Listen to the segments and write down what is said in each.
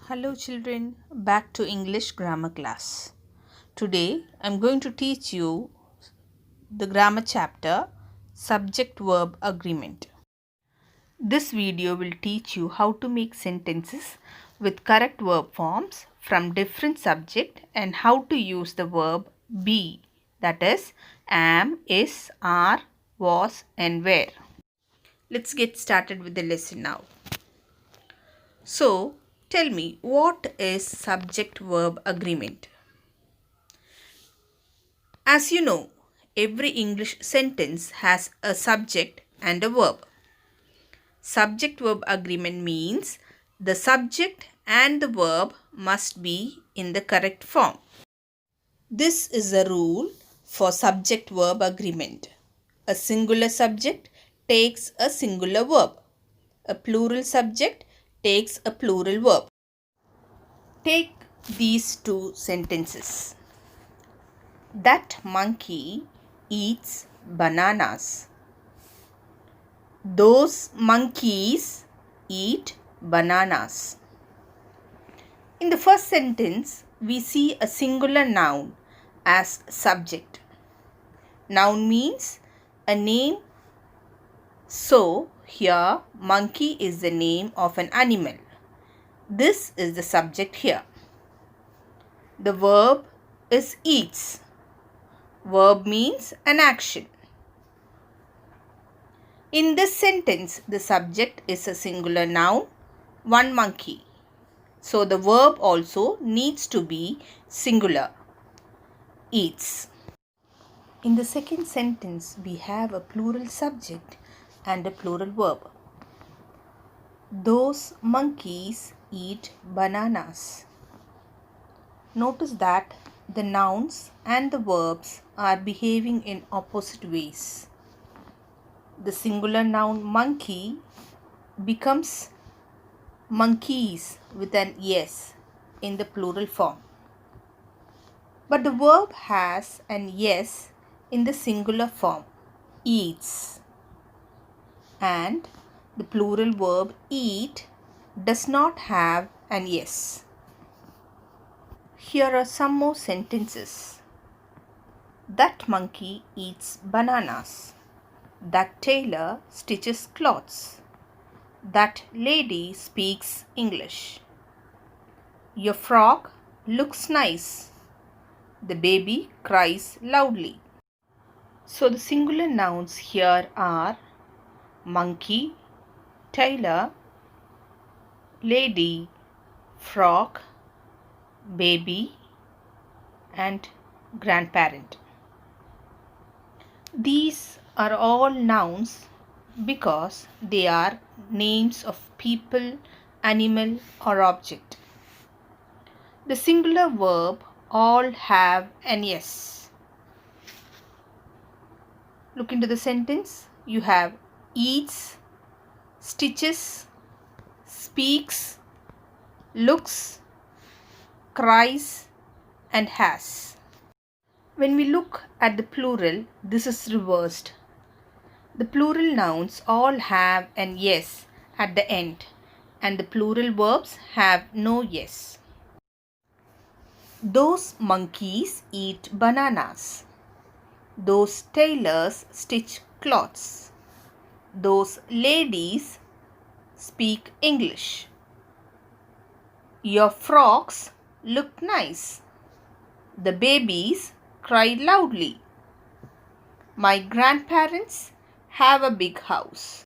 Hello children, back to English grammar class. Today I am going to teach you the grammar chapter Subject Verb Agreement. This video will teach you how to make sentences with correct verb forms from different subject and how to use the verb be, that is am, is, are, was and were. Let's get started with the lesson now. So, tell me, what is subject verb agreement? As you know, every English sentence has a subject and a verb. Subject verb agreement means the subject and the verb must be in the correct form. This is a rule for subject verb agreement. A singular subject takes a singular verb. A plural subject takes a plural verb. Take these two sentences. That monkey eats bananas. Those monkeys eat bananas. In the first sentence, we see a singular noun as subject. Noun means a name. So, here monkey is the name of an animal. This is the subject here. The verb is eats. Verb means an action. In this sentence, the subject is a singular noun, one monkey. So, the verb also needs to be singular, eats. In the second sentence, we have a plural subject and a plural verb. Those monkeys eat bananas. Notice that the nouns and the verbs are behaving in opposite ways. The singular noun monkey becomes monkeys with an yes in the plural form. But the verb has an yes in the singular form, eats. And the plural verb eat does not have an yes. Here are some more sentences. That monkey eats bananas. That tailor stitches clothes. That lady speaks English. Your frog looks nice. The baby cries loudly. So the singular nouns here are monkey, tailor, lady, frog, baby and grandparent. These are all nouns because they are names of people, animal or object. The singular verb all have an yes. Look into the sentence. You have eats, stitches, speaks, looks, cries and has. When we look at the plural, this is reversed. The plural nouns all have an yes at the end and the plural verbs have no yes. Those monkeys eat bananas. Those tailors stitch cloths. Those ladies speak English. Your frogs look nice. The babies cry loudly. My grandparents have a big house.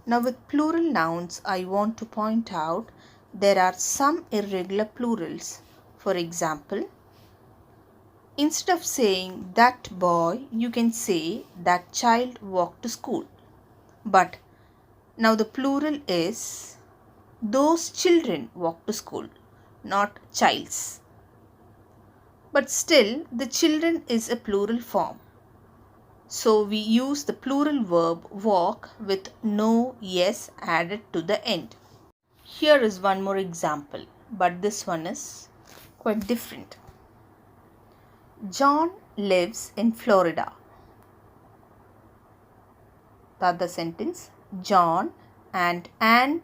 Now with plural nouns, I want to point out there are some irregular plurals. For example, instead of saying that boy, you can say that child walked to school. But now the plural is those children walk to school, not childs. But still, the children is a plural form. So we use the plural verb walk with no yes added to the end. Here is one more example, but this one is quite different. John lives in Florida. The other sentence, John and Anne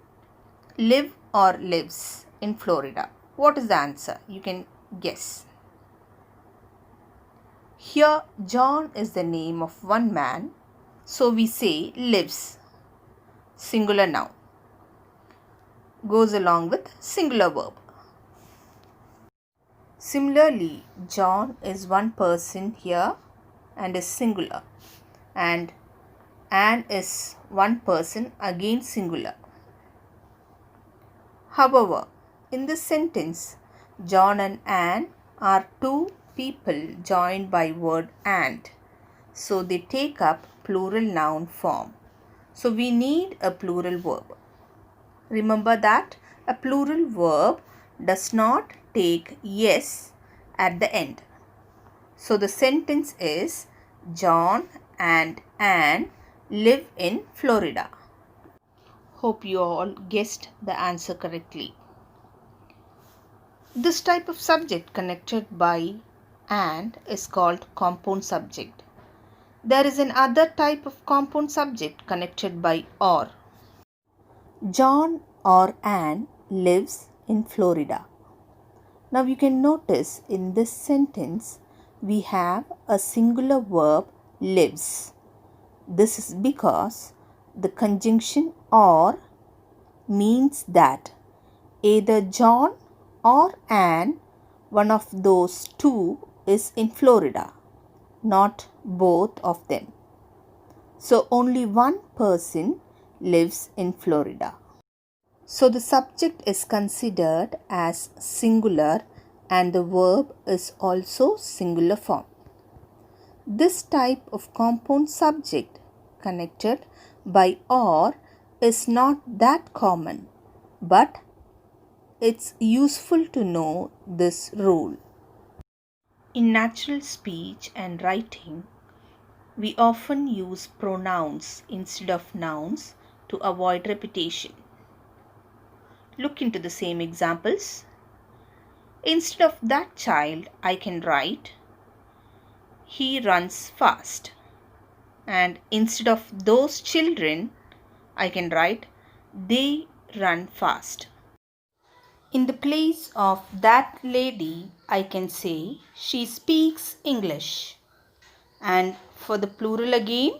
live or lives in Florida. What is the answer? You can guess. Here, John is the name of one man, so we say lives, singular noun, goes along with singular verb. Similarly, John is one person here and is singular, and Anne is one person again singular. However, in this sentence, John and Anne are two people joined by word and, so they take up plural noun form. So we need a plural verb. Remember that a plural verb does not take yes at the end. So the sentence is John and Anne live in Florida. Hope you all guessed the answer correctly. This type of subject connected by and is called compound subject. There is another type of compound subject connected by or. John or Anne lives in Florida. Now you can notice in this sentence we have a singular verb lives. This is because the conjunction or means that either John or Anne, one of those two, is in Florida, not both of them. So only one person lives in Florida. So the subject is considered as singular and the verb is also singular form. This type of compound subject connected by or is not that common, but it's useful to know this rule. In natural speech and writing, we often use pronouns instead of nouns to avoid repetition. Look into the same examples. Instead of that child, I can write, he runs fast. And instead of those children, I can write, they run fast. In the place of that lady, I can say, she speaks English. And for the plural again,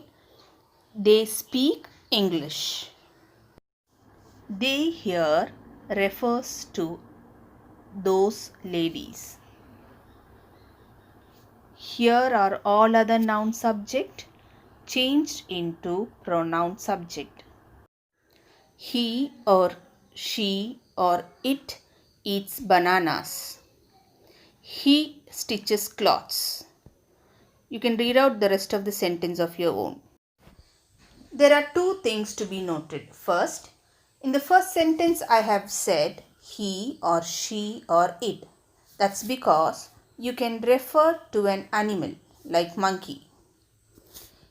they speak English. They here refers to those ladies. Here are all other noun subject changed into pronoun subject. He or she or it eats bananas. He stitches cloths. You can read out the rest of the sentence of your own. There are two things to be noted. First, in the first sentence I have said he or she or it. That's because you can refer to an animal like monkey.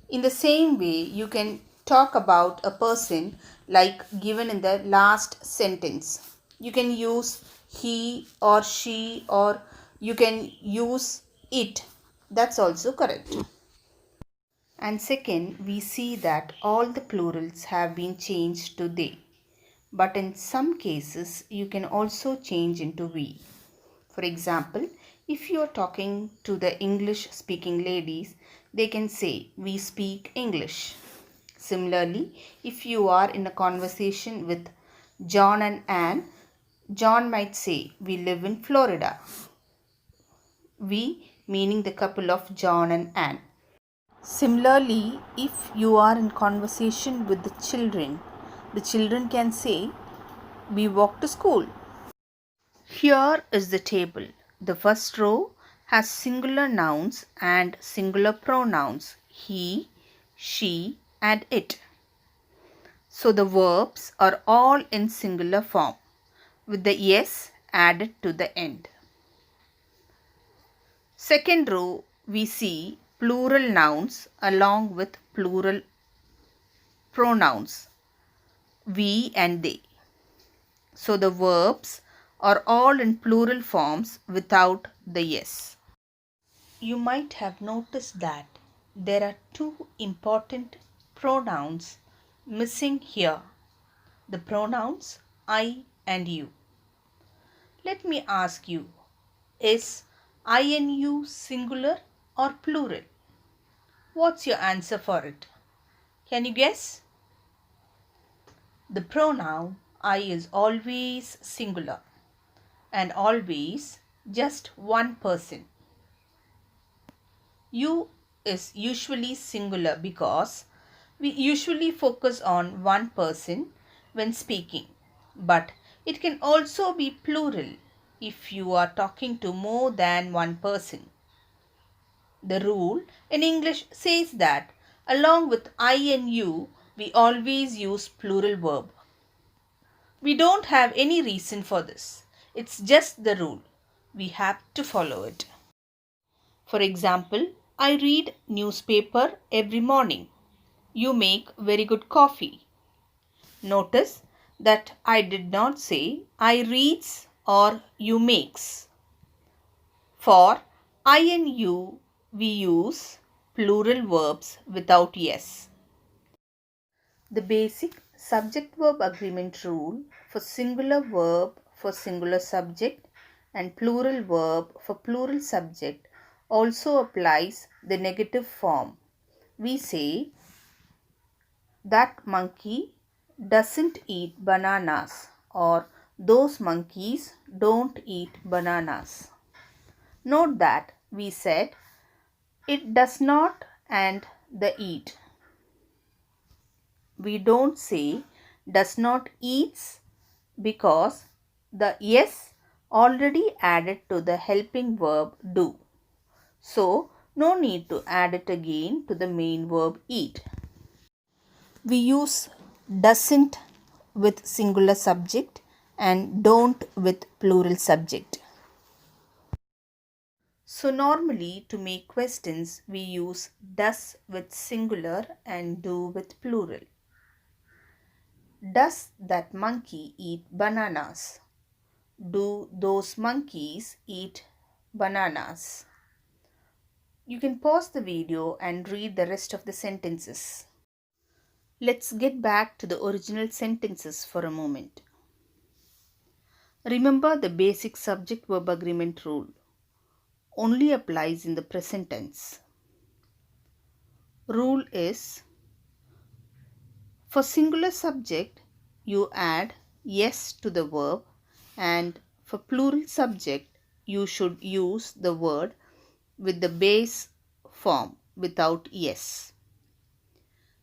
In the same way, you can talk about a person like given in the last sentence. You can use he or she or you can use it. That's also correct. And second, we see that all the plurals have been changed to they. But in some cases, you can also change into we. For example, if you are talking to the English speaking ladies, they can say, we speak English. Similarly, if you are in a conversation with John and Anne, John might say, we live in Florida. We meaning the couple of John and Anne. Similarly, if you are in conversation with the children can say, we walk to school. Here is the table. The first row has singular nouns and singular pronouns he, she and it. So the verbs are all in singular form with the yes added to the end. Second row we see plural nouns along with plural pronouns we and they. So the verbs are all in plural forms without the yes. You might have noticed that there are two important pronouns missing here. The pronouns I and you. Let me ask you, is INU singular or plural? What's your answer for it? Can you guess? The pronoun I is always singular and always just one person. You is usually singular because we usually focus on one person when speaking, but it can also be plural if you are talking to more than one person. The rule in English says that along with INU, we always use plural verb. We don't have any reason for this. It's just the rule. We have to follow it. For example, I read newspaper every morning. You make very good coffee. Notice that I did not say I reads or you makes. For INU, we use plural verbs without yes. The basic subject verb agreement rule for singular verb for singular subject and plural verb for plural subject also applies the negative form. We say, that monkey doesn't eat bananas, or those monkeys don't eat bananas. Note that we said it does not and the eat. We don't say does not eats because the yes already added to the helping verb do. So, no need to add it again to the main verb eat. We use doesn't with singular subject and don't with plural subject. So normally to make questions we use does with singular and do with plural. Does that monkey eat bananas? Do those monkeys eat bananas? You can pause the video and read the rest of the sentences. Let's get back to the original sentences for a moment. Remember, the basic subject verb agreement rule only applies in the present tense. Rule is, for singular subject you add yes to the verb, and for plural subject you should use the word with the base form without yes.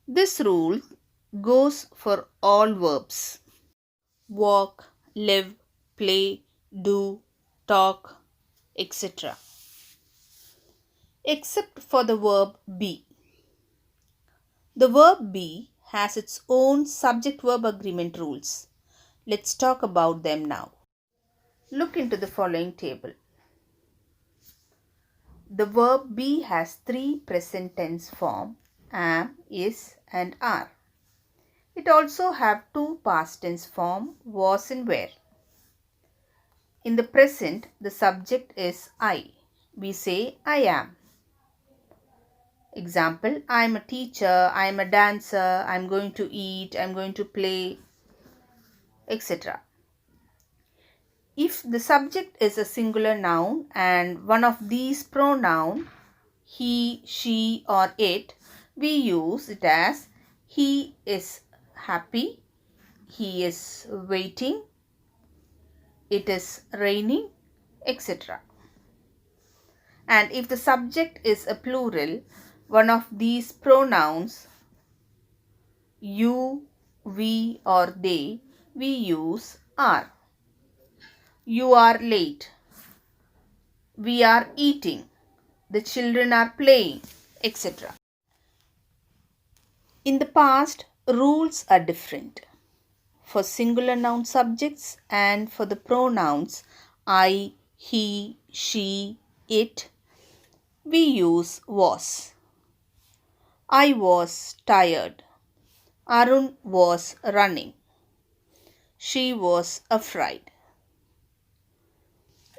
This rule goes for all verbs: walk, live, play, do, talk, etc. Except for the verb be. The verb be has its own subject verb agreement rules. Let's talk about them now. Look into the following table. The verb be has three present tense form: am, is and are. It also have two past tense form: was and were. In the present, the subject is I. We say I am. Example, I am a teacher, I am a dancer, I am going to eat, I am going to play, etc. If the subject is a singular noun and one of these pronoun, he, she or it, we use it as he is happy, he is waiting, it is raining, etc. And if the subject is a plural, one of these pronouns, you, we or they, we use are. You are late. We are eating. The children are playing, etc. In the past, rules are different. For singular noun subjects and for the pronouns I, he, she, it, we use was. I was tired. Arun was running. She was afraid,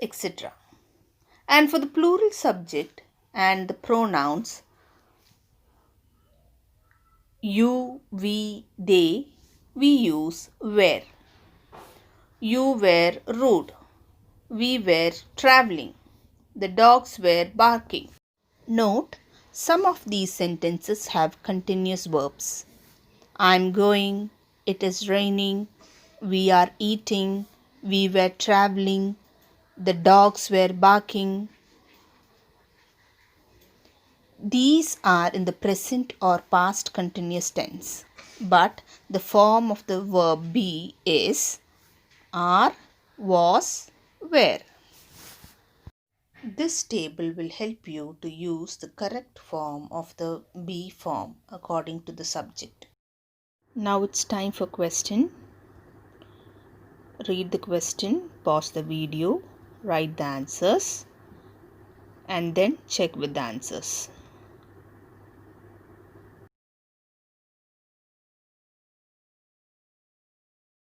etc. And for the plural subject and the pronouns you, we, they, we use were. You were rude. We were traveling. The dogs were barking. Note, some of these sentences have continuous verbs. I'm going, it is raining, we are eating, we were traveling, the dogs were barking. These are in the present or past continuous tense, but the form of the verb be is are, was, were. This table will help you to use the correct form of the be form according to the subject. Now it's time for question. Read the question, pause the video, write the answers, and then check with the answers.